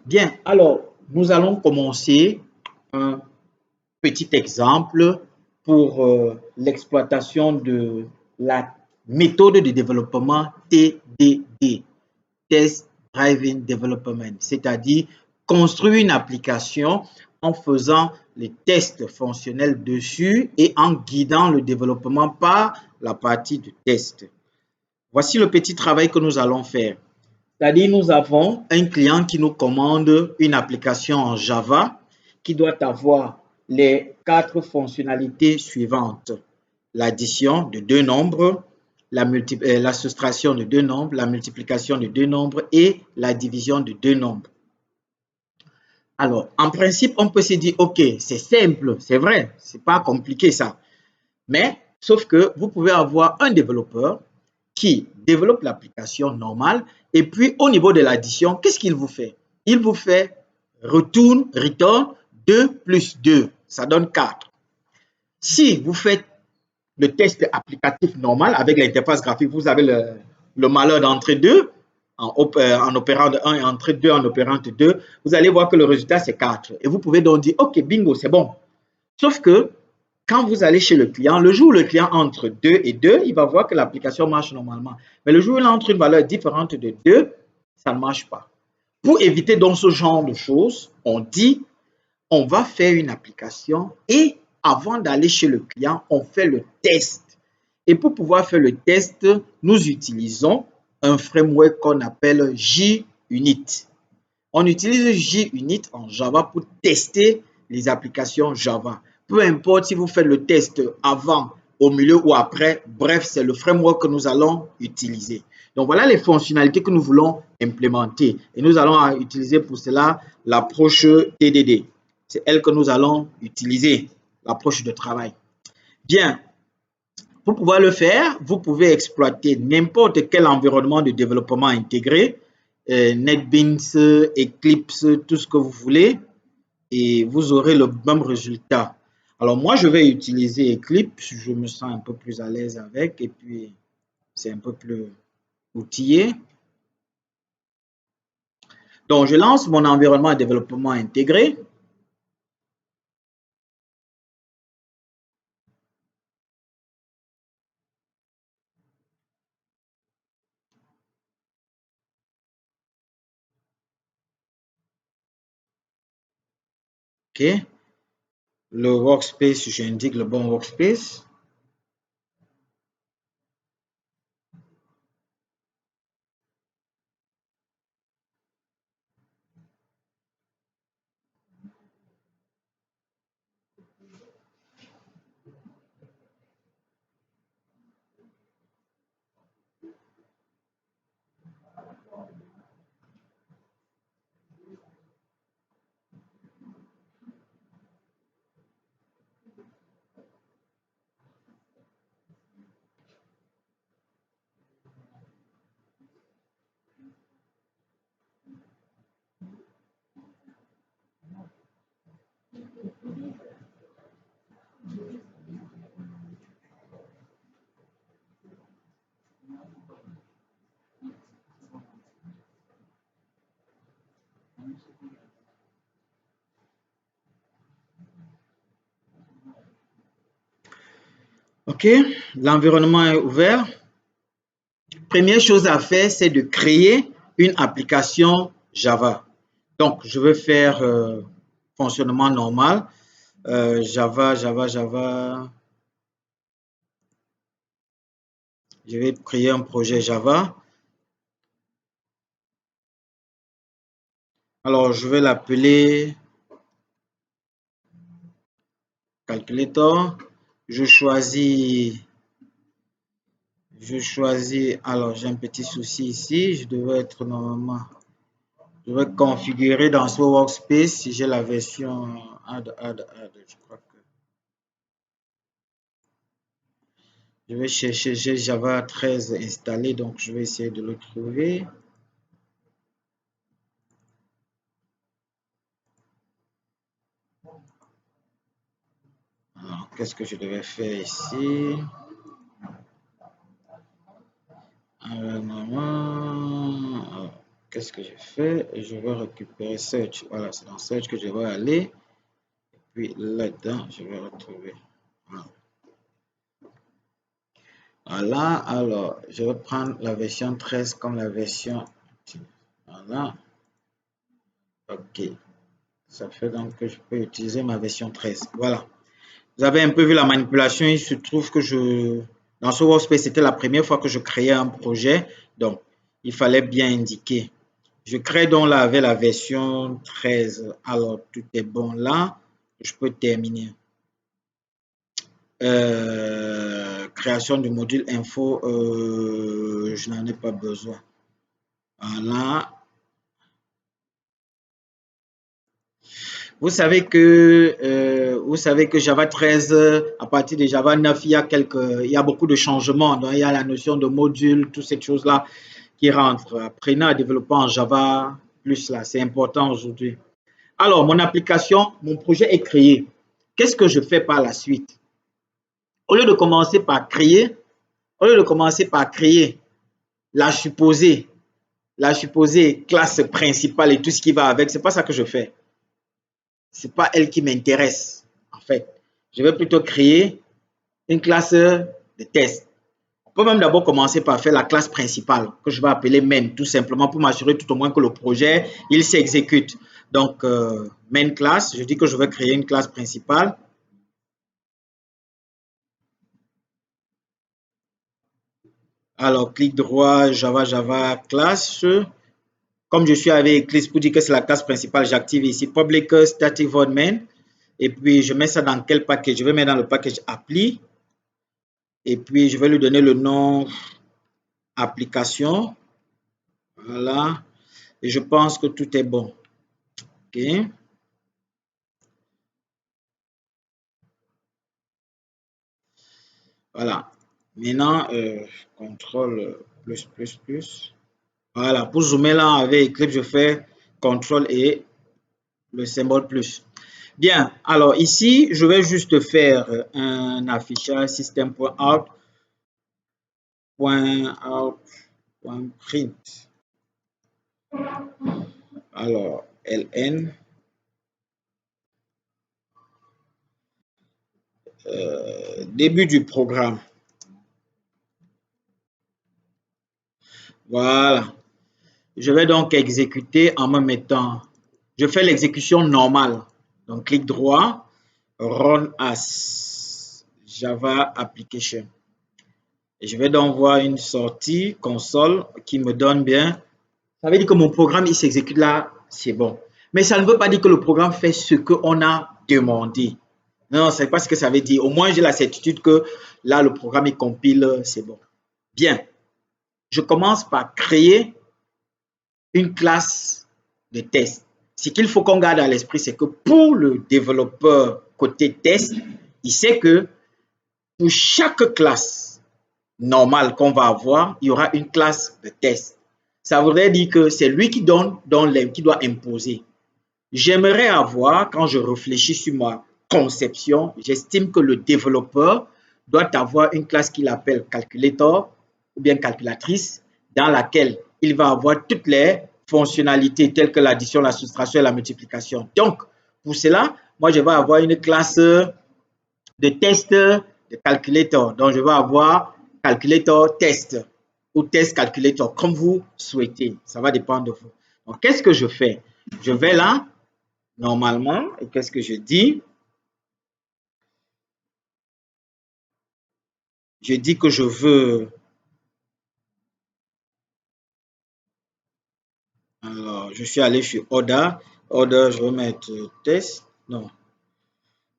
Bien, alors, nous allons commencer un petit exemple pour l'exploitation de la méthode de développement TDD, Test Driven Development, c'est-à-dire construire une application en faisant les tests fonctionnels dessus et en guidant le développement par la partie de test. Voici le petit travail que nous allons faire. C'est-à-dire, nous avons un client qui nous commande une application en Java qui doit avoir les 4 fonctionnalités suivantes. L'addition de 2 nombres, la soustraction de 2 nombres, la multiplication de 2 nombres et la division de 2 nombres. Alors, en principe, on peut se dire, OK, c'est simple, c'est vrai, c'est pas compliqué ça. Mais, sauf que vous pouvez avoir un développeur qui développe l'application normale et puis au niveau de l'addition, qu'est-ce qu'il vous fait? Il vous fait return 2 plus 2, ça donne 4. Si vous faites le test applicatif normal avec l'interface graphique, vous avez le malheur d'entrer 2 en opérande 1 et entrer 2 en opérande 2, vous allez voir que le résultat c'est 4. Et vous pouvez donc dire, OK, bingo, c'est bon. Sauf que quand vous allez chez le client, le jour où le client entre 2 et 2, il va voir que l'application marche normalement. Mais le jour où il entre une valeur différente de 2, ça ne marche pas. Pour éviter donc ce genre de choses, on dit, on va faire une application et avant d'aller chez le client, on fait le test. Et pour pouvoir faire le test, nous utilisons un framework qu'on appelle JUnit. On utilise JUnit en Java pour tester les applications Java. Peu importe si vous faites le test avant, au milieu ou après, bref, c'est le framework que nous allons utiliser. Donc voilà les fonctionnalités que nous voulons implémenter. Et nous allons utiliser pour cela l'approche TDD. C'est elle que nous allons utiliser, l'approche de travail. Bien, pour pouvoir le faire, vous pouvez exploiter n'importe quel environnement de développement intégré, NetBeans, Eclipse, tout ce que vous voulez, et vous aurez le même résultat. Alors moi, je vais utiliser Eclipse, je me sens un peu plus à l'aise avec, et puis c'est un peu plus outillé. Donc, je lance mon environnement de développement intégré. OK. Le workspace, j'indique le bon workspace. OK, l'environnement est ouvert. Première chose à faire, c'est de créer une application Java. Donc, je vais faire fonctionnement normal. Java. Je vais créer un projet Java. Alors, je vais l'appeler Calculator. Je choisis, alors j'ai un petit souci ici. Je devais être normalement, je vais configurer dans ce workspace si j'ai la version add. Je crois que je vais chercher, j'ai Java 13 installé, donc je vais essayer de le trouver. Alors, qu'est-ce que je devais faire ici? qu'est-ce que j'ai fait? Je vais récupérer Search. Voilà, c'est dans Search que je vais aller. Et puis là-dedans, je vais retrouver. Voilà. Voilà, alors je vais prendre la version 13 comme la version. Voilà, ok. Ça fait donc que je peux utiliser ma version 13. Voilà. Vous avez un peu vu la manipulation. Il se trouve que dans ce workspace, c'était la première fois que je créais un projet. Donc, il fallait bien indiquer. Je crée donc là avec la version 13. Alors, tout est bon là. Je peux terminer. Création du module info, je n'en ai pas besoin. Voilà. Vous savez que Java 13, à partir de Java 9, il y a beaucoup de changements. Donc, il y a la notion de module, toutes ces choses-là qui rentrent. Apprenez à développer en Java plus là, c'est important aujourd'hui. Alors, mon application, mon projet est créé. Qu'est-ce que je fais par la suite? Au lieu de commencer par créer, la supposée classe principale et tout ce qui va avec, c'est pas ça que je fais. C'est pas elle qui m'intéresse, en fait. Je vais plutôt créer une classe de test. On peut même d'abord commencer par faire la classe principale que je vais appeler main, tout simplement pour m'assurer tout au moins que le projet, il s'exécute. Donc, main class, je dis que je vais créer une classe principale. Alors, clic droit, Java class. Comme je suis avec Eclipse pour dire que c'est la classe principale, j'active ici public static void main. Et puis, je mets ça dans quel package? Je vais mettre dans le package appli. Et puis, je vais lui donner le nom application. Voilà. Et je pense que tout est bon. OK. Voilà. Maintenant, contrôle plus. Voilà. Pour zoomer là avec Eclipse, je fais contrôle et le symbole plus. Bien. Alors ici, je vais juste faire un affichage system.out.print. Alors, ln. Début du programme. Voilà. Je vais donc exécuter en me mettant, je fais l'exécution normale. Donc, clic droit, Run as Java Application. Et je vais donc voir une sortie console qui me donne bien. Ça veut dire que mon programme, il s'exécute là, c'est bon. Mais ça ne veut pas dire que le programme fait ce qu'on a demandé. Non, c'est pas ce que ça veut dire. Au moins, j'ai la certitude que là, le programme, il compile, c'est bon. Bien. Je commence par créer une classe de test. Ce qu'il faut qu'on garde à l'esprit, c'est que pour le développeur côté test, il sait que pour chaque classe normale qu'on va avoir, il y aura une classe de test. Ça voudrait dire que c'est lui qui donne, qui doit imposer. J'aimerais avoir, quand je réfléchis sur ma conception, j'estime que le développeur doit avoir une classe qu'il appelle calculator ou bien calculatrice, dans laquelle il va avoir toutes les fonctionnalités telles que l'addition, la soustraction et la multiplication. Donc, pour cela, moi, je vais avoir une classe de test de calculator. Donc, je vais avoir calculator test ou test calculator, comme vous souhaitez. Ça va dépendre de vous. Donc, qu'est-ce que je fais? Je vais là, normalement, et qu'est-ce que je dis? Je dis que je veux. Alors, je suis allé sur Order. Order, je vais mettre test. Non,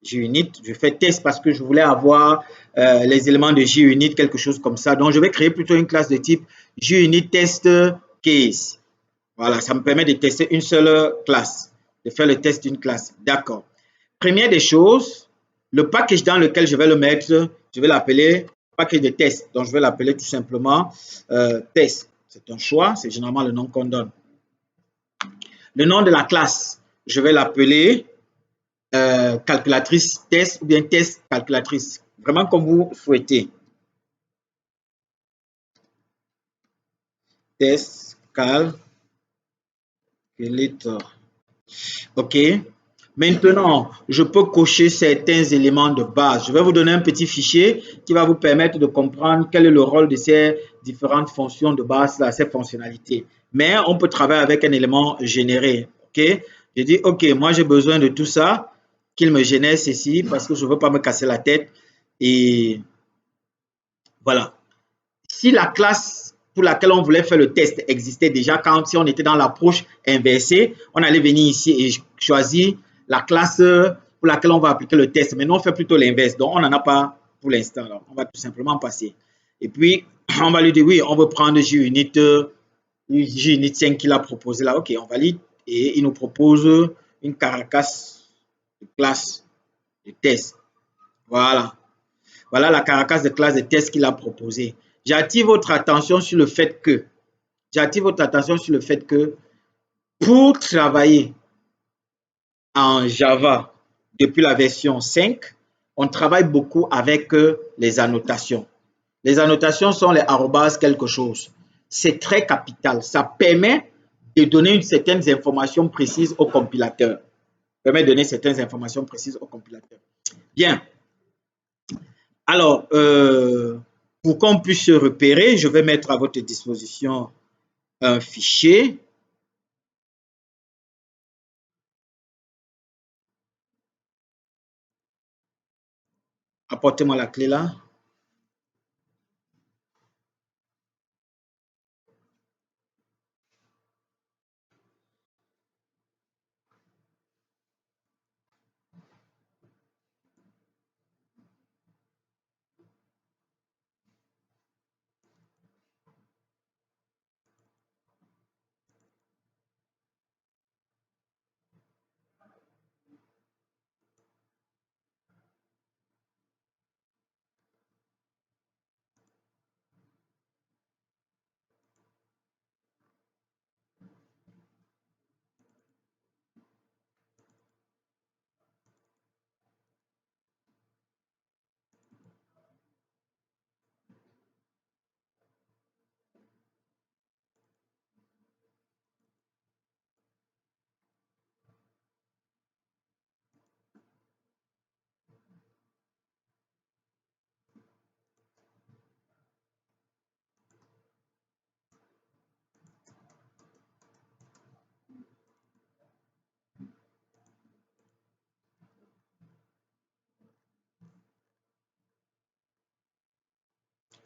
JUnit. Je fais test parce que je voulais avoir les éléments de JUnit, quelque chose comme ça. Donc, je vais créer plutôt une classe de type JUnit test case. Voilà, ça me permet de tester une seule classe, de faire le test d'une classe. D'accord. Première des choses, le package dans lequel je vais le mettre, je vais l'appeler package de test. Donc, je vais l'appeler tout simplement test. C'est un choix, c'est généralement le nom qu'on donne. Le nom de la classe, je vais l'appeler calculatrice test ou bien test calculatrice. Vraiment comme vous souhaitez. Test cal Squelette. OK. Maintenant, je peux cocher certains éléments de base. Je vais vous donner un petit fichier qui va vous permettre de comprendre quel est le rôle de ces différentes fonctions de base, là, ces fonctionnalités. Mais on peut travailler avec un élément généré. OK. Je dis, OK, moi j'ai besoin de tout ça, qu'il me génère ceci parce que je ne veux pas me casser la tête. Et voilà. Si la classe pour laquelle on voulait faire le test existait déjà, si on était dans l'approche inversée, on allait venir ici et choisir la classe pour laquelle on va appliquer le test. Mais nous, on fait plutôt l'inverse. Donc, on n'en a pas pour l'instant. On va tout simplement passer. Et puis, on va lui dire, oui, on veut prendre JUnit 5 qu'il a proposé là. OK, on valide. Et il nous propose une caracasse de classe de test. Voilà. Voilà la caracasse de classe de test qu'il a proposé. J'attire votre attention sur le fait que, pour travailler en Java depuis la version 5, on travaille beaucoup avec les annotations. Les annotations sont les arrobas quelque chose. C'est très capital. Ça permet de donner une certaine information précise au compilateur. Bien. Alors, pour qu'on puisse se repérer, je vais mettre à votre disposition un fichier. Apportez-moi la clé là.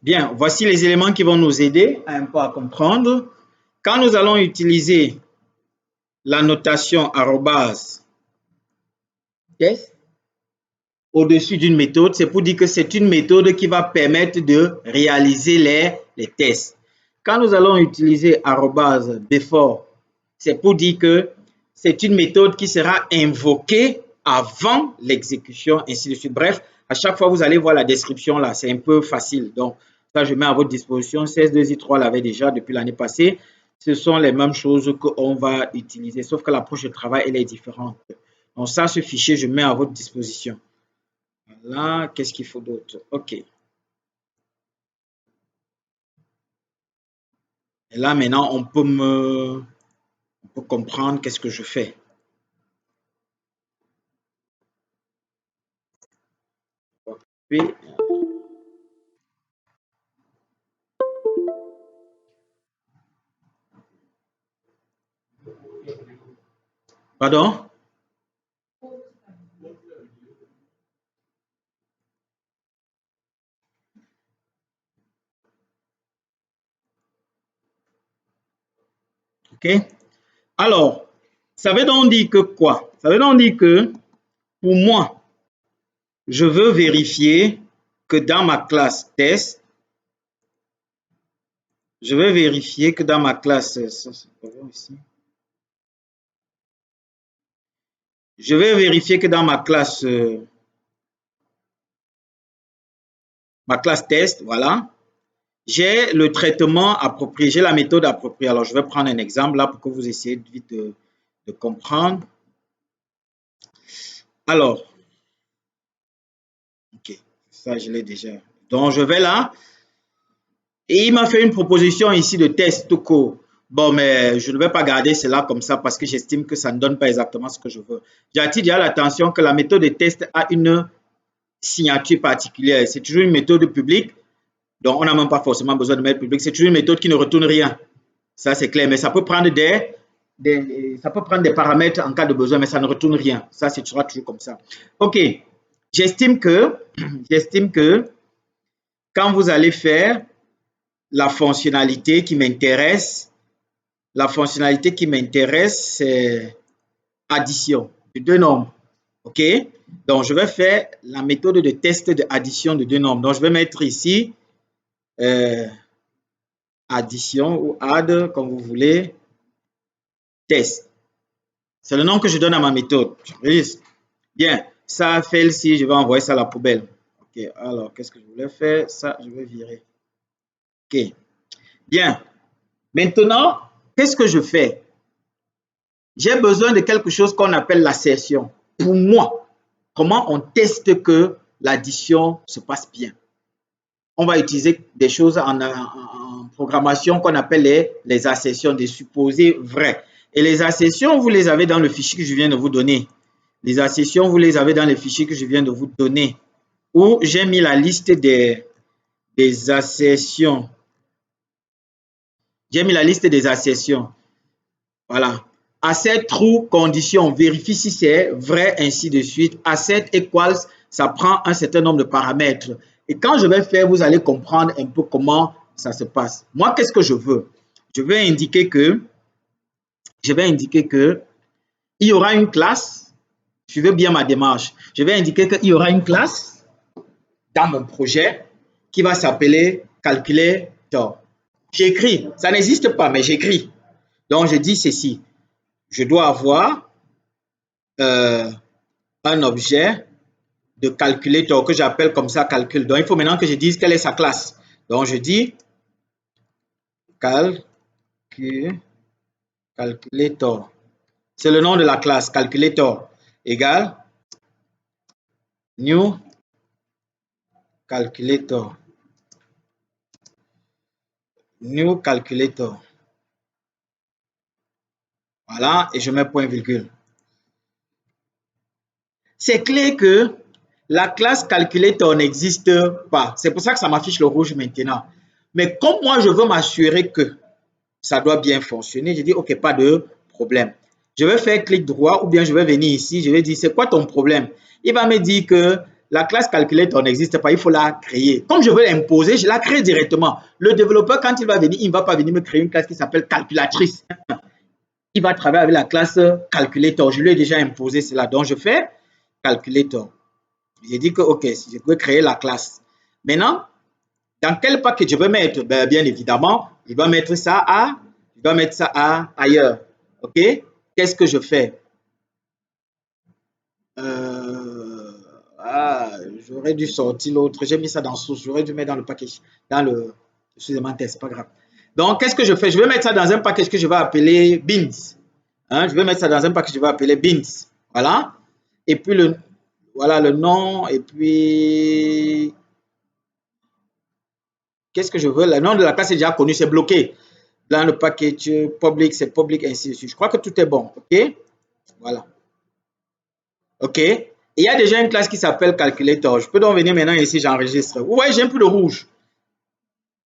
Bien, voici les éléments qui vont nous aider un peu à comprendre. Quand nous allons utiliser la notation arrobase test au-dessus d'une méthode, c'est pour dire que c'est une méthode qui va permettre de réaliser les tests. Quand nous allons utiliser arrobase before, c'est pour dire que c'est une méthode qui sera invoquée avant l'exécution, ainsi de suite. Bref, à chaque fois, vous allez voir la description là, c'est un peu facile. Donc, ça, je mets à votre disposition. 16.2i3 l'avait déjà depuis l'année passée. Ce sont les mêmes choses qu'on va utiliser, sauf que l'approche de travail, elle est différente. Donc, ça, ce fichier, je mets à votre disposition. Là, qu'est-ce qu'il faut d'autre? OK. Et là, maintenant, on peut comprendre qu'est-ce que je fais. Puis, pardon? OK. Alors, ça veut donc dire que quoi? Ça veut donc dire que pour moi, je veux vérifier que dans ma classe test, je vais vérifier que dans ma classe, je vais vérifier que dans ma classe test, voilà, j'ai le traitement approprié, j'ai la méthode appropriée. Alors, je vais prendre un exemple là pour que vous essayiez vite de comprendre. Alors, ok, ça je l'ai déjà. Donc, je vais là et il m'a fait une proposition ici de test tout court. Bon, mais je ne vais pas garder cela comme ça parce que j'estime que ça ne donne pas exactement ce que je veux. J'attire déjà l'attention que la méthode de test a une signature particulière. C'est toujours une méthode publique, donc on n'a même pas forcément besoin de mettre public. C'est toujours une méthode qui ne retourne rien. Ça, c'est clair. Mais ça peut prendre ça peut prendre des paramètres en cas de besoin, mais ça ne retourne rien. Ça, c'est sera toujours comme ça. OK. J'estime que quand vous allez faire la fonctionnalité qui m'intéresse, c'est addition de deux nombres. OK? Donc, je vais faire la méthode de test d'addition de deux nombres. Donc, je vais mettre ici addition ou add, comme vous voulez, test. C'est le nom que je donne à ma méthode. Bien, ça fait ici, je vais envoyer ça à la poubelle. OK, alors, qu'est-ce que je voulais faire? Ça, je vais virer. OK, bien. Maintenant, qu'est-ce que je fais? J'ai besoin de quelque chose qu'on appelle l'assertion. Pour moi, comment on teste que l'addition se passe bien? On va utiliser des choses en programmation qu'on appelle les assertions, des supposés vrais. Et les assertions, vous les avez dans le fichier que je viens de vous donner. Les assertions, vous les avez dans le fichier que je viens de vous donner, où j'ai mis la liste des assertions. J'ai mis la liste des assertions. Voilà. Assert true, condition, vérifie si c'est vrai, ainsi de suite. Assert equals, ça prend un certain nombre de paramètres. Et quand je vais faire, vous allez comprendre un peu comment ça se passe. Moi, qu'est-ce que je veux? Je vais indiquer que il y aura une classe. Suivez bien ma démarche. Je vais indiquer qu'il y aura une classe dans mon projet qui va s'appeler calculator. J'écris. Ça n'existe pas, mais j'écris. Donc, je dis ceci. Je dois avoir un objet de calculator que j'appelle comme ça calcul. Donc, il faut maintenant que je dise quelle est sa classe. Donc, je dis calculator. C'est le nom de la classe, calculator, égale new calculator. New calculator. Voilà, et je mets point virgule. C'est clair que la classe calculator n'existe pas. C'est pour ça que ça m'affiche le rouge maintenant. Mais comme moi, je veux m'assurer que ça doit bien fonctionner, je dis, OK, pas de problème. Je vais faire clic droit ou bien je vais venir ici, je vais dire, c'est quoi ton problème? Il va me dire que la classe calculator n'existe pas, il faut la créer. Comme je veux l'imposer, je la crée directement. Le développeur, quand il va venir, il ne va pas venir me créer une classe qui s'appelle calculatrice. Il va travailler avec la classe calculator. Je lui ai déjà imposé cela. Donc, je fais calculator. J'ai dit que, OK, si je peux créer la classe. Maintenant, dans quel paquet je veux mettre? Ben, bien évidemment, je dois mettre ça ailleurs. OK? Qu'est-ce que je fais? J'aurais dû sortir l'autre. J'ai mis ça dans source. J'aurais dû mettre dans le package. Excusez-moi, c'est pas grave. Donc, qu'est-ce que je fais? Je vais mettre ça dans un package que je vais appeler beans. Hein? Je vais mettre ça dans un package que je vais appeler beans. Voilà. Et puis, voilà le nom. Et puis, qu'est-ce que je veux? Le nom de la classe est déjà connu, c'est bloqué. Dans le package public, c'est public, ainsi de suite. Je crois que tout est bon. OK? Voilà. OK? Et il y a déjà une classe qui s'appelle calculator. Je peux donc venir maintenant ici, j'enregistre. Vous voyez, j'ai un peu de rouge.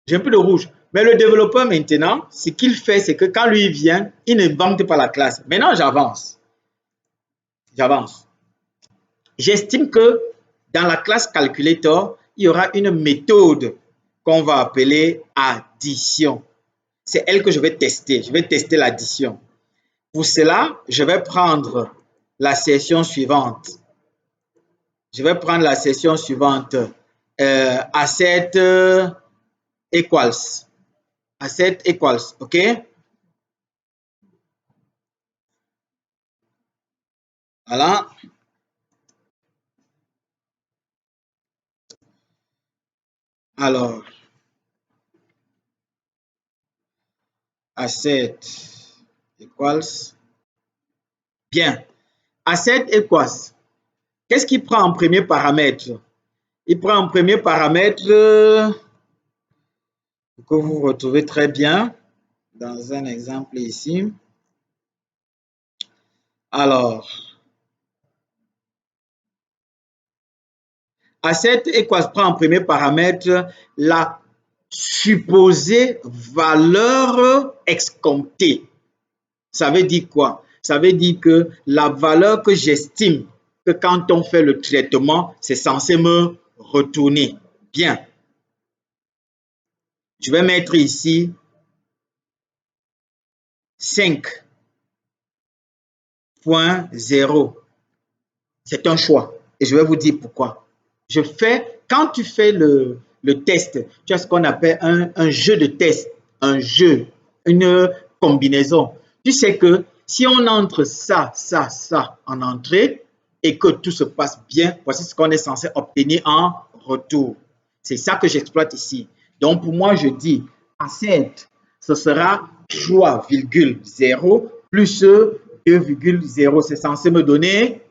J'ai un peu de rouge. Mais le développeur maintenant, ce qu'il fait, c'est que quand lui vient, il ne vante pas la classe. Maintenant, j'avance. J'avance. J'estime que dans la classe calculator, il y aura une méthode qu'on va appeler addition. C'est elle que je vais tester. Je vais tester l'addition. Pour cela, je vais prendre la session suivante. Je vais prendre la session suivante. Asset equals. Asset equals. OK? Voilà. Alors, asset equals. Bien. Asset equals. Qu'est-ce qu'il prend en premier paramètre? Il prend en premier paramètre que vous retrouvez très bien. dans un exemple ici. Alors, à cette équation, prend en premier paramètre la supposée valeur escomptée. Ça veut dire quoi? Ça veut dire que la valeur que j'estime que quand on fait le traitement, c'est censé me retourner. Bien. Je vais mettre ici 5.0. C'est un choix. Et je vais vous dire pourquoi. Quand tu fais le test, tu as ce qu'on appelle un jeu de test, un jeu, une combinaison. Tu sais que si on entre ça en entrée et que tout se passe bien, voici ce qu'on est censé obtenir en retour. C'est ça que j'exploite ici. Donc, pour moi, je dis A7, ce sera 3,0 plus 2,0. C'est censé me donner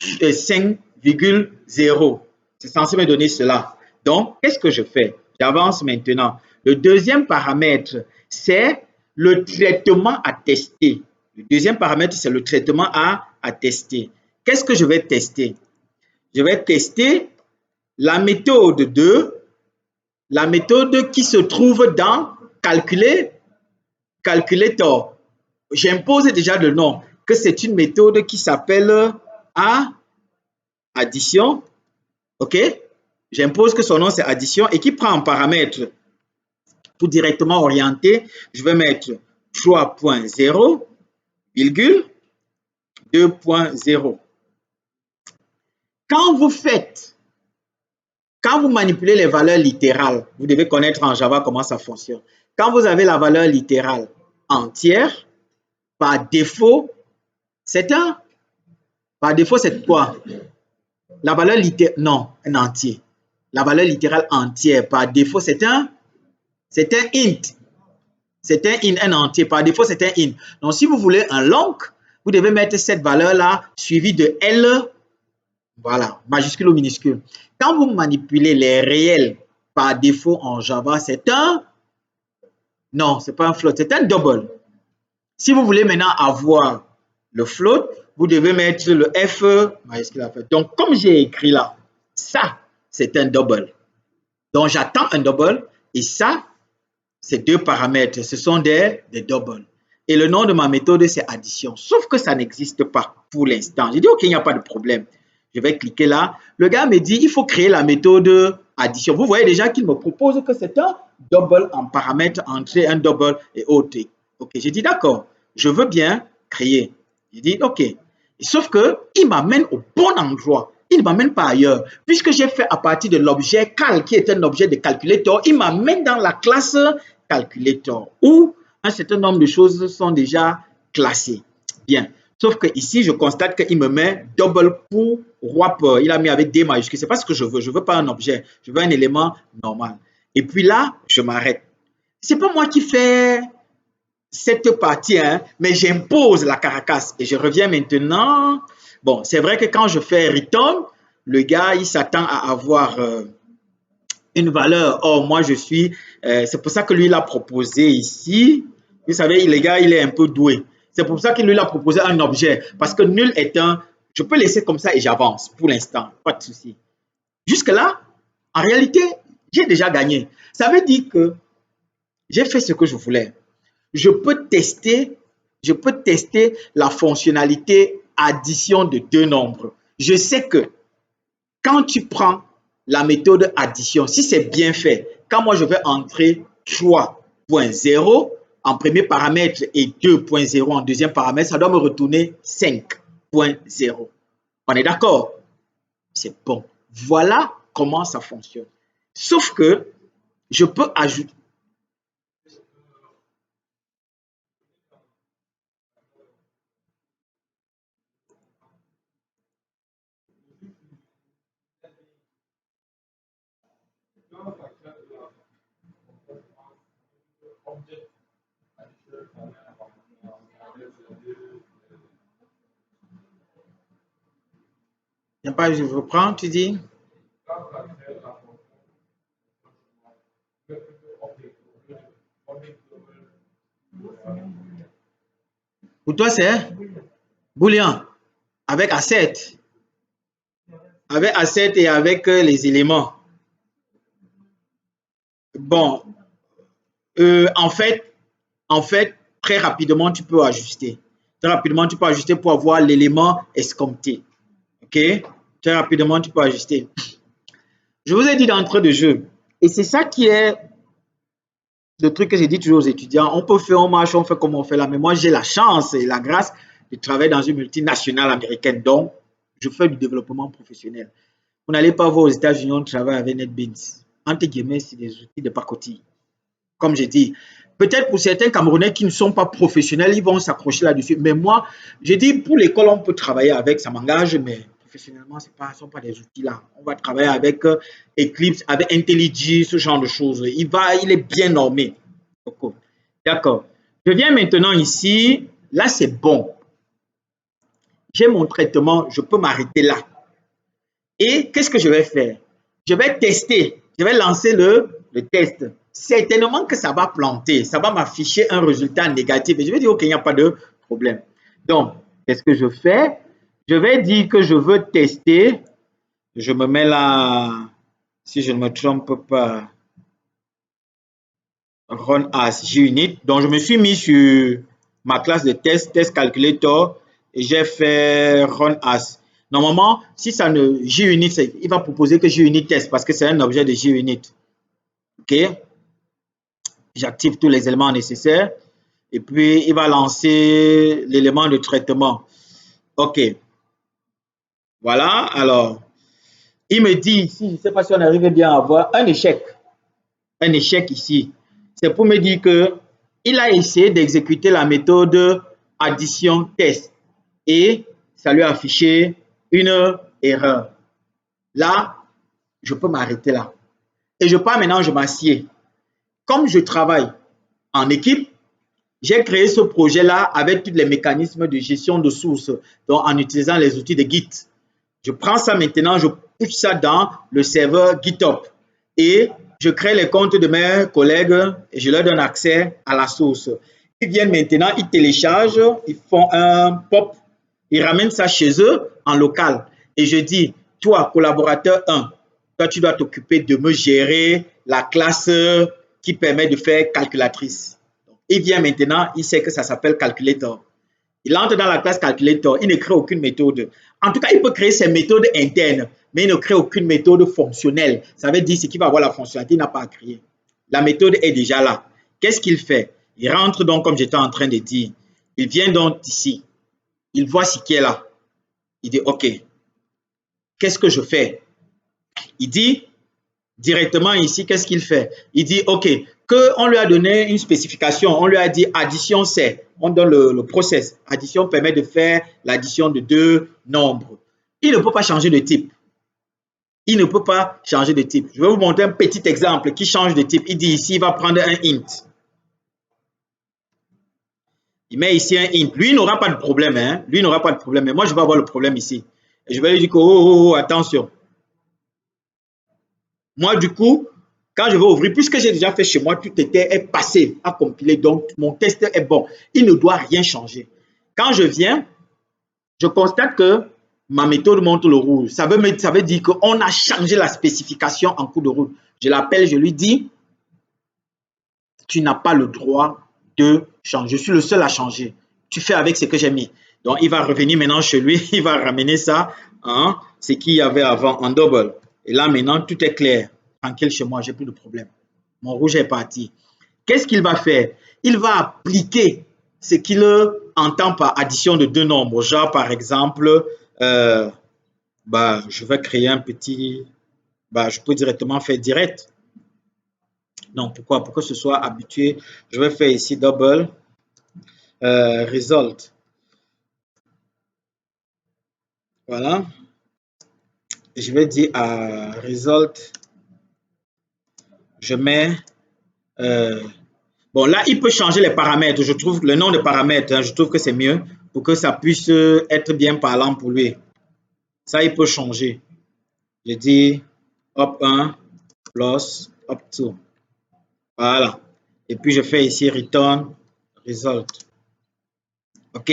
5,0. C'est censé me donner cela. Donc, qu'est-ce que je fais? J'avance maintenant. Le deuxième paramètre, c'est le traitement à tester. Le deuxième paramètre, c'est le traitement à tester. Qu'est-ce que je vais tester? Je vais tester la méthode qui se trouve dans Calculator. J'impose déjà le nom, que c'est une méthode qui s'appelle addition. OK? J'impose que son nom, c'est addition et qui prend en paramètre pour directement orienter. Je vais mettre 3.0, 2.0. Quand vous manipulez les valeurs littérales, vous devez connaître en Java comment ça fonctionne. Quand vous avez la valeur littérale entière, par défaut, c'est quoi? La valeur littérale, non, un entier. La valeur littérale entière, par défaut, c'est un int. C'est un int, un entier. Par défaut, c'est un int. Donc, si vous voulez un long, vous devez mettre cette valeur-là suivie de L, voilà, majuscule ou minuscule. Quand vous manipulez les réels par défaut en Java, c'est non, c'est pas un float, c'est un double. Si vous voulez maintenant avoir le float, vous devez mettre le F majuscule. Donc, comme j'ai écrit là, ça, c'est un double. Donc, j'attends un double et ça, ces deux paramètres, ce sont des doubles. Et le nom de ma méthode, c'est addition. Sauf que ça n'existe pas pour l'instant. J'ai dit, OK, il n'y a pas de problème. Je vais cliquer là. Le gars me dit, il faut créer la méthode addition. Vous voyez déjà qu'il me propose que c'est un double en paramètre entrée, un double et autre. OK, j'ai dit, d'accord, je veux bien créer. J'ai dit, OK. Sauf qu'il m'amène au bon endroit. Il ne m'amène pas ailleurs. Puisque j'ai fait à partir de l'objet cal, qui est un objet de calculator, il m'amène dans la classe calculator, où un certain nombre de choses sont déjà classées. Bien. Sauf que ici, je constate qu'il me met double pour wrapper. Il a mis avec D majuscule. C'est pas ce que je veux. Je veux pas un objet. Je veux un élément normal. Et puis là, je m'arrête. C'est pas moi qui fais cette partie, hein, mais j'impose la caracasse. Et je reviens maintenant. Bon, c'est vrai que quand je fais return, le gars, il s'attend à avoir une valeur. Or, moi, je suis... c'est pour ça que lui, il a proposé ici. Vous savez, le gars, il est un peu doué. C'est pour ça qu'il lui a proposé un objet. Parce que nul est un... Je peux laisser comme ça et j'avance pour l'instant. Pas de souci. Jusque-là, en réalité, j'ai déjà gagné. Ça veut dire que j'ai fait ce que je voulais. Je peux tester la fonctionnalité addition de deux nombres. Je sais que quand tu prends la méthode addition, si c'est bien fait, quand moi je vais entrer 3.0 en premier paramètre et 2.0 en deuxième paramètre, ça doit me retourner 5.0. On est d'accord? C'est bon. Voilà comment ça fonctionne. Sauf que je peux ajouter. Je reprends, tu dis? Pour toi, c'est booléen avec asset. Avec asset et avec les éléments. Bon, en fait, très rapidement, tu peux ajuster. Très rapidement, tu peux ajuster pour avoir l'élément escompté. OK? Très rapidement, tu peux ajuster. Je vous ai dit d'entrée de jeu. Et c'est ça qui est le truc que j'ai dit toujours aux étudiants. On peut faire, on marche, on fait comme on fait là. Mais moi, j'ai la chance et la grâce de travailler dans une multinationale américaine. Donc, je fais du développement professionnel. Vous n'allez pas voir aux États-Unis, on travaille avec NetBeans. Entre guillemets, c'est des outils de pacotille. Comme j'ai dit, peut-être pour certains Camerounais qui ne sont pas professionnels, ils vont s'accrocher là-dessus. Mais moi, j'ai dit, pour l'école, on peut travailler avec, ça m'engage, mais professionnellement, ce ne sont pas des outils là. On va travailler avec Eclipse, avec IntelliJ, ce genre de choses. Il est bien normé. D'accord. Je viens maintenant ici. Là, c'est bon. J'ai mon traitement, je peux m'arrêter là. Et qu'est-ce que je vais faire? Je vais tester, je vais lancer le test. Certainement que ça va planter, ça va m'afficher un résultat négatif. Et je vais dire, OK, il n'y a pas de problème. Donc, qu'est-ce que je fais? Je vais dire que je veux tester. Je me mets là, si je ne me trompe pas, Run as JUnit. Donc, je me suis mis sur ma classe de test, Test Calculator, et j'ai fait Run as. Normalement, si ça ne JUnit, il va proposer que JUnit test parce que c'est un objet de JUnit. OK? J'active tous les éléments nécessaires et puis il va lancer l'élément de traitement. OK. Voilà. Alors, il me dit ici, je ne sais pas si on arrive bien à voir un échec. Un échec ici. C'est pour me dire que il a essayé d'exécuter la méthode addition test et ça lui a affiché une erreur. Là, je peux m'arrêter là. Et je pars maintenant, je m'assieds. Comme je travaille en équipe, j'ai créé ce projet-là avec tous les mécanismes de gestion de sources, donc en utilisant les outils de Git. Je prends ça maintenant, je push ça dans le serveur GitHub et je crée les comptes de mes collègues et je leur donne accès à la source. Ils viennent maintenant, ils téléchargent, ils font un pop, ils ramènent ça chez eux en local. Et je dis, toi, collaborateur 1, toi, tu dois t'occuper de me gérer la classe qui permet de faire calculatrice. Il vient maintenant, il sait que ça s'appelle calculator. Il entre dans la classe calculator, il ne crée aucune méthode. En tout cas, il peut créer ses méthodes internes, mais il ne crée aucune méthode fonctionnelle. Ça veut dire ce qui va avoir la fonctionnalité, il n'a pas à créer. La méthode est déjà là. Qu'est-ce qu'il fait? Il rentre donc, comme j'étais en train de dire, il vient donc ici. Il voit ce qui est là. Il dit, OK, qu'est-ce que je fais? Il dit directement ici, qu'est-ce qu'il fait? Il dit, OK, qu'on lui a donné une spécification, on lui a dit addition c'est, on donne le process. Addition permet de faire l'addition de deux nombres. Il ne peut pas changer de type. Il ne peut pas changer de type. Je vais vous montrer un petit exemple qui change de type. Il dit ici, il va prendre un int. Il met ici un int. Lui, il n'aura pas de problème. Hein? Lui, il n'aura pas de problème. Mais moi, je vais avoir le problème ici. Et je vais lui dire que, oh, attention. Moi, du coup, quand je vais ouvrir, puisque j'ai déjà fait chez moi, tout est passé à compiler, donc mon test est bon. Il ne doit rien changer. Quand je viens, je constate que ma méthode montre le rouge. Ça veut dire qu'on a changé la spécification en cours de route. Je l'appelle, je lui dis, tu n'as pas le droit de changer. Je suis le seul à changer. Tu fais avec ce que j'ai mis. Donc, il va revenir maintenant chez lui, il va ramener ça, hein, ce qu'il y avait avant en double. Et là, maintenant, tout est clair. Tranquille chez moi, j'ai plus de problème. Mon rouge est parti. Qu'est-ce qu'il va faire? Il va appliquer ce qu'il entend par addition de deux nombres. Genre, par exemple, je vais créer un petit... je peux directement faire direct. Donc, pourquoi? Pour que ce soit habitué, je vais faire ici double result. Voilà. Je vais dire à result, je mets... bon, là, il peut changer les paramètres. Je trouve le nom de paramètres, hein, je trouve que c'est mieux pour que ça puisse être bien parlant pour lui. Ça, il peut changer. Je dis hop 1 plus hop 2. Voilà. Et puis, je fais ici return result. OK.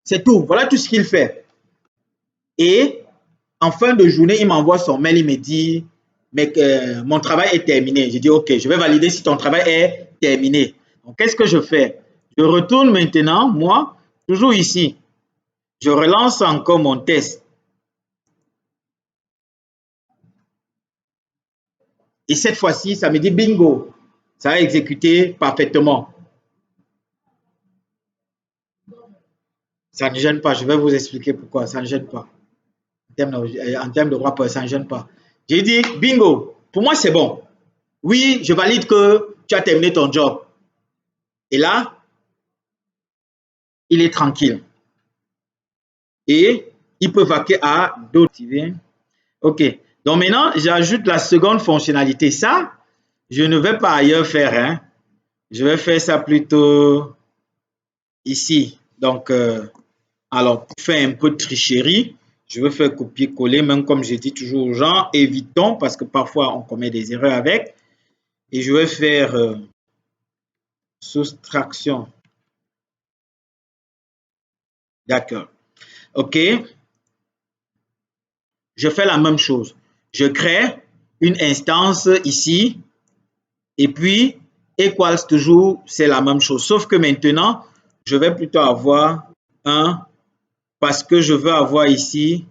C'est tout. Voilà tout ce qu'il fait. Et en fin de journée, il m'envoie son mail, il me dit, mais mon travail est terminé. Je dis, OK, je vais valider si ton travail est terminé. Donc, qu'est-ce que je fais? Je retourne maintenant, moi, toujours ici. Je relance encore mon test. Et cette fois-ci, ça me dit bingo. Ça a exécuté parfaitement. Ça ne gêne pas. Je vais vous expliquer pourquoi. Ça ne gêne pas. En termes de droit, ça ne gêne pas. J'ai dit bingo. Pour moi, c'est bon. Oui, je valide que tu as terminé ton job. Et là, il est tranquille. Et il peut vaquer à d'autres. OK. Donc maintenant, j'ajoute la seconde fonctionnalité. Ça, je ne vais pas ailleurs faire. Hein. Je vais faire ça plutôt ici. Donc, alors, pour faire un peu de tricherie, je vais faire copier-coller, même comme je dis toujours aux gens, évitons, parce que parfois on commet des erreurs avec. Et je vais faire soustraction. D'accord. OK. Je fais la même chose. Je crée une instance ici et puis equals toujours, c'est la même chose. Sauf que maintenant, je vais plutôt avoir un parce que je veux avoir ici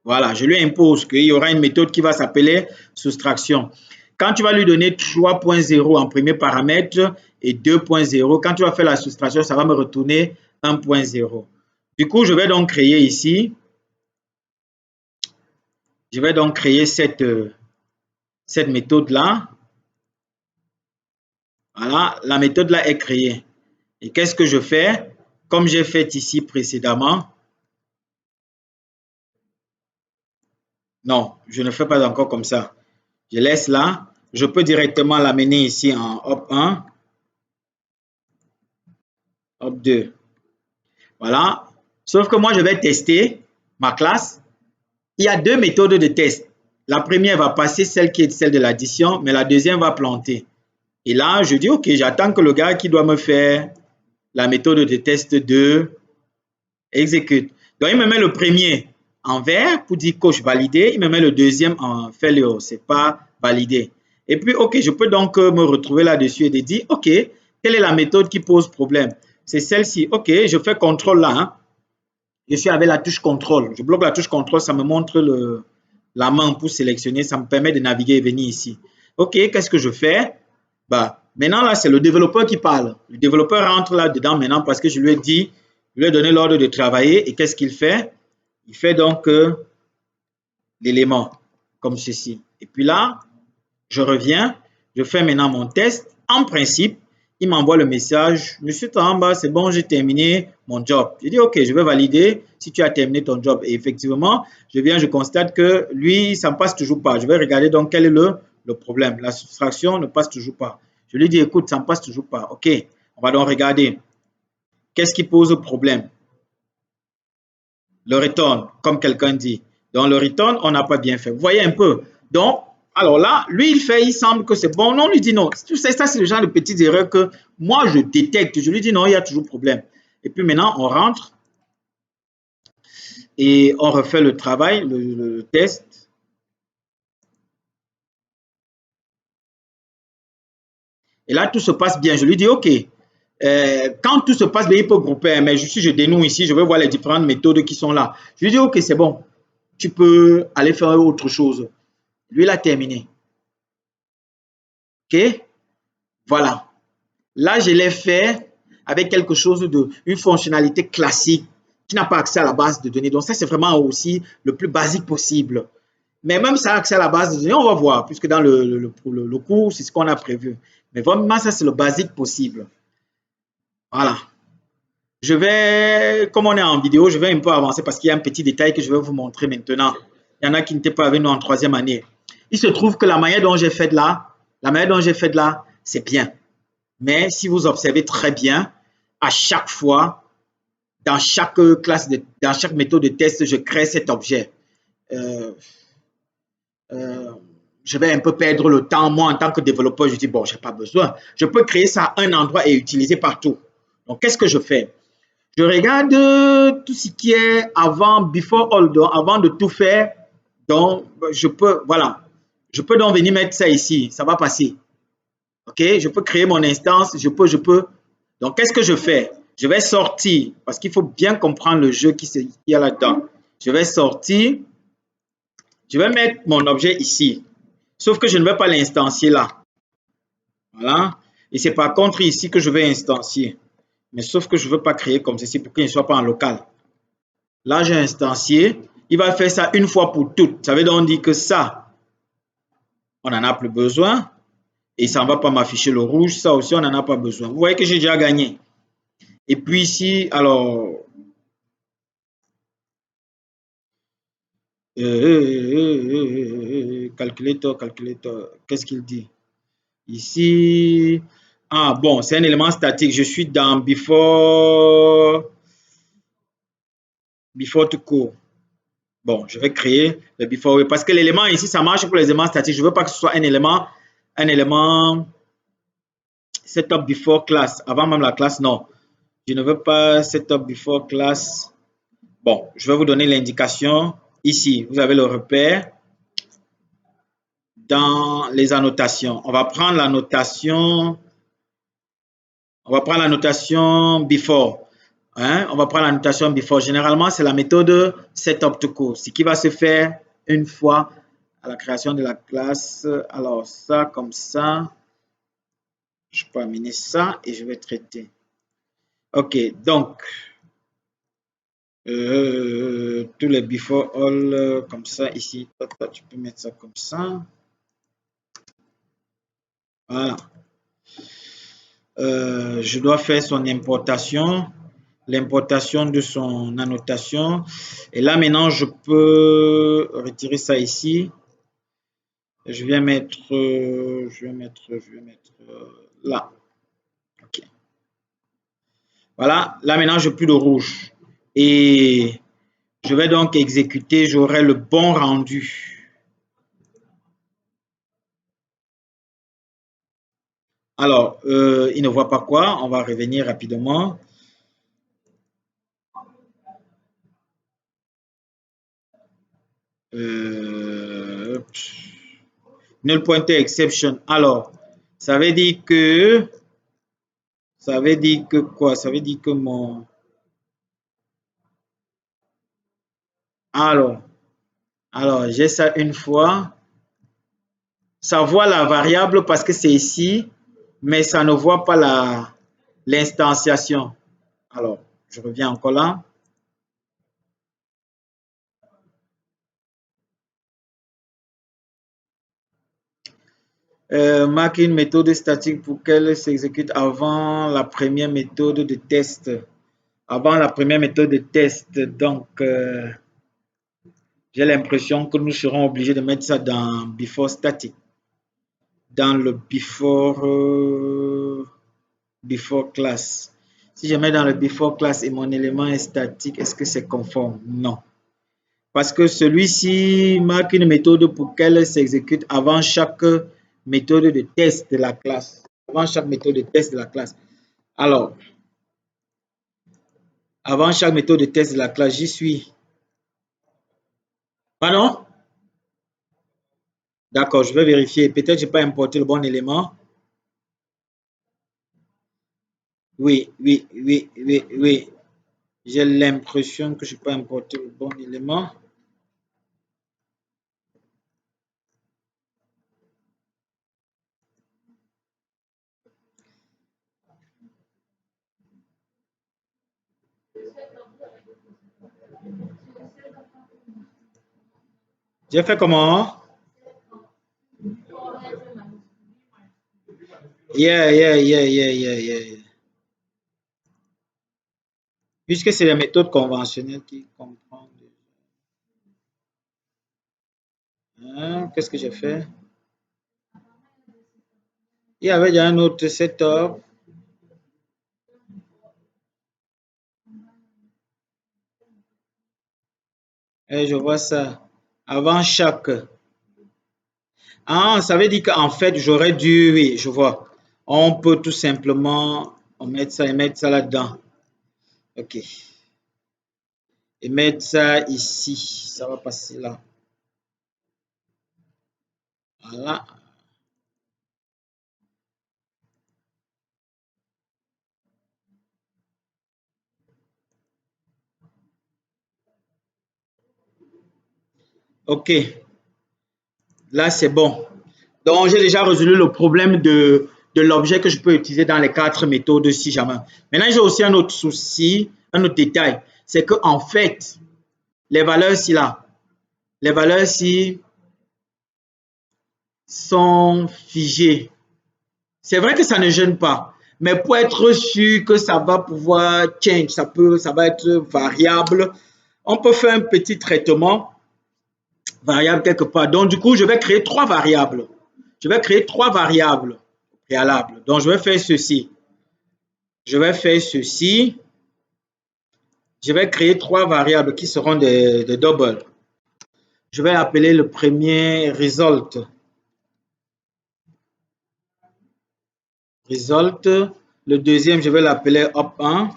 voilà, je lui impose qu'il y aura une méthode qui va s'appeler soustraction. Quand tu vas lui donner 3.0 en premier paramètre et 2.0, quand tu vas faire la soustraction, ça va me retourner 1.0. Du coup, je vais donc créer ici, je vais donc créer cette méthode-là. Voilà, la méthode-là est créée. Et qu'est-ce que je fais? Comme j'ai fait ici précédemment, non, je ne fais pas encore comme ça. Je laisse là. Je peux directement l'amener ici en hop 1, hop 2. Voilà. Sauf que moi, je vais tester ma classe. Il y a deux méthodes de test. La première va passer celle qui est celle de l'addition, mais la deuxième va planter. Et là, je dis, OK, j'attends que le gars qui doit me faire la méthode de test 2 exécute. Donc, il me met le premier en vert pour dire coche validé. Il me met le deuxième en failure, c'est pas validé. Et puis, OK, je peux donc me retrouver là-dessus et de dire, OK, quelle est la méthode qui pose problème? C'est celle-ci. OK, je fais contrôle là. Hein. Je suis avec la touche contrôle. Je bloque la touche contrôle, ça me montre la main pour sélectionner. Ça me permet de naviguer et venir ici. OK, qu'est-ce que je fais? Bah, maintenant, là, c'est le développeur qui parle. Le développeur rentre là-dedans maintenant parce que je lui ai dit, je lui ai donné l'ordre de travailler. Et qu'est-ce qu'il fait? Il fait donc l'élément comme ceci. Et puis là, je reviens, je fais maintenant mon test. En principe, il m'envoie le message, Monsieur Tamba, c'est bon, j'ai terminé mon job. Je dis, OK, je vais valider si tu as terminé ton job. Et effectivement, je viens, je constate que lui, ça ne passe toujours pas. Je vais regarder donc quel est le problème. La soustraction ne passe toujours pas. Je lui dis, écoute, ça ne passe toujours pas. OK, on va donc regarder. Qu'est-ce qui pose problème? Le return, comme quelqu'un dit. Dans le return, on n'a pas bien fait. Vous voyez un peu. Donc, alors là, lui, il semble que c'est bon. Non, on lui dit non. Tu sais, ça, c'est le genre de petites erreurs que moi, je détecte. Je lui dis non, il y a toujours problème. Et puis maintenant, on rentre et on refait le travail, le test. Et là, tout se passe bien. Je lui dis, OK, quand tout se passe bien, il peut grouper. Mais je dénoue ici, je vais voir les différentes méthodes qui sont là. Je lui dis, OK, c'est bon. Tu peux aller faire autre chose. Lui, il a terminé. OK? Voilà. Là, je l'ai fait avec quelque chose une fonctionnalité classique qui n'a pas accès à la base de données. Donc, ça, c'est vraiment aussi le plus basique possible. Mais même ça a accès à la base de données, on va voir, puisque dans le cours, c'est ce qu'on a prévu. Mais vraiment, ça, c'est le basique possible. Voilà. Je vais, comme on est en vidéo, je vais un peu avancer parce qu'il y a un petit détail que je vais vous montrer maintenant. Il y en a qui n'étaient pas avec nous en troisième année. Il se trouve que la manière dont j'ai fait là, c'est bien. Mais si vous observez très bien, à chaque fois, dans chaque classe, dans chaque méthode de test, je crée cet objet. Euh, je vais un peu perdre le temps. Moi, en tant que développeur, je dis, bon, je n'ai pas besoin. Je peux créer ça à un endroit et utiliser partout. Donc, qu'est-ce que je fais? Je regarde tout ce qui est avant, before all, donc, avant de tout faire. Donc, je peux, voilà, je peux donc venir mettre ça ici. Ça va passer. OK? Je peux créer mon instance. Je peux. Donc, qu'est-ce que je fais? Je vais sortir parce qu'il faut bien comprendre le jeu qu'il y a là-dedans. Je vais sortir. Je vais mettre mon objet ici. Sauf que je ne vais pas l'instancier là. Voilà. Et c'est par contre ici que je vais instancier. Mais sauf que je ne veux pas créer comme ceci pour qu'il ne soit pas en local. Là, j'ai instancié. Il va faire ça une fois pour toutes. Ça veut donc dire que ça, on n'en a plus besoin. Et ça ne va pas m'afficher le rouge. Ça aussi, on n'en a pas besoin. Vous voyez que j'ai déjà gagné. Et puis ici, alors, calculator, qu'est-ce qu'il dit? Ici, ah bon, c'est un élément statique. Je suis dans before to go. Bon, je vais créer le before parce que l'élément ici, ça marche pour les éléments statiques. Je ne veux pas que ce soit un élément setup before class, avant même la classe, non. Je ne veux pas setup before class. Bon, je vais vous donner l'indication. Ici, vous avez le repère dans les annotations. On va prendre la notation before. Hein? On va prendre la notation before. Généralement, c'est la méthode setup to go, ce qui va se faire une fois à la création de la classe. Alors, ça, comme ça, je peux amener ça et je vais traiter. OK, donc, tous les before all, comme ça, ici, tu peux mettre ça comme ça. Voilà. Je dois faire son importation, l'importation de son annotation. Et là, maintenant, je peux retirer ça ici. Je vais mettre là. OK. Voilà. Là, maintenant, je n'ai plus de rouge. Et je vais donc exécuter. J'aurai le bon rendu. Alors, il ne voit pas quoi. On va revenir rapidement. Null pointer exception. Alors, ça veut dire que quoi? Ça veut dire que mon alors j'ai ça une fois. Ça voit la variable parce que c'est ici, mais ça ne voit pas l'instanciation. Alors, je reviens encore là. Marque une méthode statique pour qu'elle s'exécute avant la première méthode de test. Avant la première méthode de test. Donc, j'ai l'impression que nous serons obligés de mettre ça dans before static. Dans le before class. Si je mets dans le before class et mon élément est statique, est-ce que c'est conforme? Non. Parce que celui-ci marque une méthode pour qu'elle s'exécute avant chaque méthode de test de la classe. Avant chaque méthode de test de la classe. Alors, avant chaque méthode de test de la classe, j'y suis. Pardon? D'accord, je vais vérifier. Peut-être que je n'ai pas importé le bon élément. Oui. J'ai l'impression que je n'ai pas importé le bon élément. J'ai fait comment? Yeah. Puisque c'est les méthodes conventionnelles qui comprennent. Hein, qu'est-ce que j'ai fait? Il y avait déjà un autre setup. Et je vois ça. Avant chaque. Ah, ça veut dire qu'en fait, j'aurais dû, oui, je vois. On peut tout simplement mettre ça et mettre ça là-dedans. OK. Et mettre ça ici. Ça va passer là. Voilà. OK. Là, c'est bon. Donc, j'ai déjà résolu le problème de l'objet que je peux utiliser dans les 4 méthodes si jamais. Maintenant, j'ai aussi un autre souci, un autre détail. C'est que en fait, les valeurs ici, là, les valeurs ici sont figées. C'est vrai que ça ne gêne pas, mais pour être sûr que ça va pouvoir change, ça va être variable, on peut faire un petit traitement variable quelque part. Donc, du coup, je vais créer 3 variables. Je vais créer 3 variables préalables. Donc, je vais faire ceci. Je vais faire ceci. Je vais créer 3 variables qui seront des doubles. Je vais appeler le premier result. Result. Le deuxième, je vais l'appeler op1.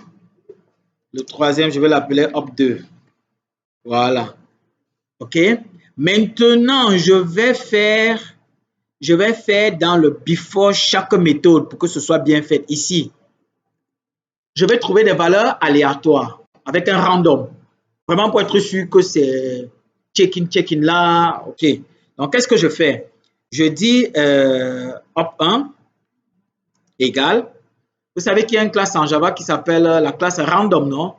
Le troisième, je vais l'appeler op2. Voilà. OK. Maintenant, je vais faire dans le before chaque méthode pour que ce soit bien fait ici. Je vais trouver des valeurs aléatoires avec un random. Vraiment pour être sûr que c'est check-in là. OK. Donc, qu'est-ce que je fais? Je dis op1 égale. Vous savez qu'il y a une classe en Java qui s'appelle la classe random, non?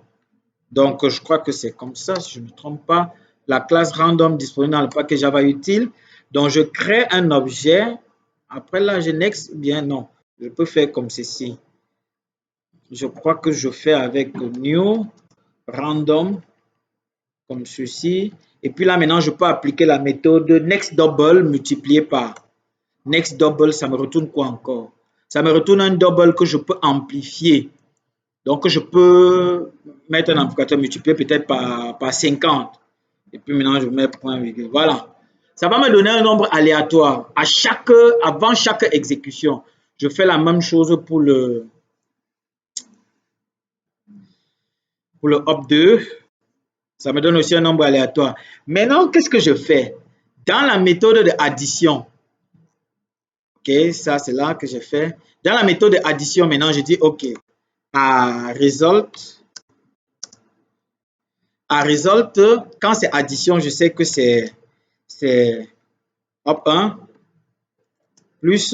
Donc, je crois que c'est comme ça, si je ne me trompe pas. La classe random disponible dans le paquet Java utile. Donc, je crée un objet. Après là, je next, bien non. Je peux faire comme ceci. Je crois que je fais avec new random comme ceci. Et puis là, maintenant, je peux appliquer la méthode next double multiplié par next double. Ça me retourne quoi encore? Ça me retourne un double que je peux amplifier. Donc, je peux mettre un amplificateur multiplié peut-être par 50. Et puis maintenant, je mets point virgule. Voilà. Ça va me donner un nombre aléatoire. Avant chaque exécution, je fais la même chose pour le hop2. Ça me donne aussi un nombre aléatoire. Maintenant, qu'est-ce que je fais? Dans la méthode d'addition, ok, ça c'est là que je fais. Dans la méthode d'addition, maintenant, je dis ok, à result, quand c'est addition, je sais que c'est hop 1 plus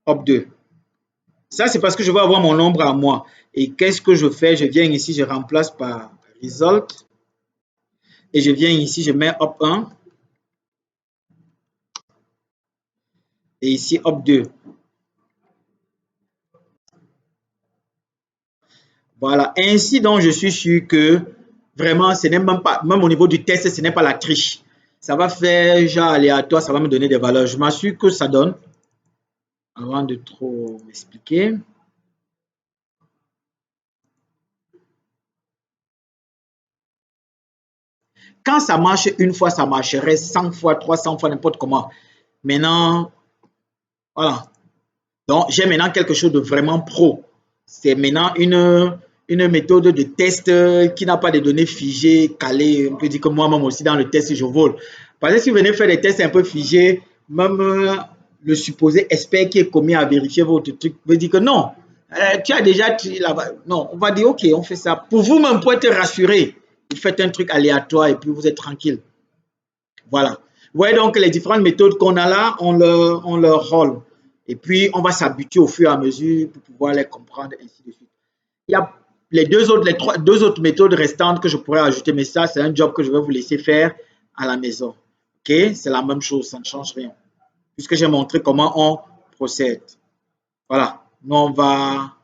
hop 2. Ça, c'est parce que je veux avoir mon nombre à moi. Et qu'est-ce que je fais? Je viens ici, je remplace par result. Et je viens ici, je mets hop 1. Et ici, hop 2. Voilà. Ainsi, donc, je suis sûr que vraiment, ce n'est même pas, même au niveau du test, ce n'est pas la triche. Ça va faire genre aléatoire, ça va me donner des valeurs. Je m'assure que ça donne, avant de trop m'expliquer. Quand ça marche une fois, ça marcherait 100 fois, 300 fois, n'importe comment. Maintenant, voilà. Donc, j'ai maintenant quelque chose de vraiment pro. C'est maintenant une méthode de test qui n'a pas de données figées, calées. On peut dire que moi-même aussi, dans le test, je vole. Parce que si vous venez faire des tests un peu figés, même le supposé expert qui est commis à vérifier votre truc veut dire que non, tu as déjà là-bas. Non, on va dire, OK, on fait ça. Pour vous-même, pour être rassuré, vous faites un truc aléatoire et puis vous êtes tranquille. Voilà. Vous voyez donc les différentes méthodes qu'on a là, on leur rôle. Et puis, on va s'habituer au fur et à mesure pour pouvoir les comprendre, ainsi de suite. Il y a les deux autres méthodes restantes que je pourrais ajouter, mais ça, c'est un job que je vais vous laisser faire à la maison. OK? C'est la même chose, ça ne change rien. Puisque j'ai montré comment on procède. Voilà. Nous, on va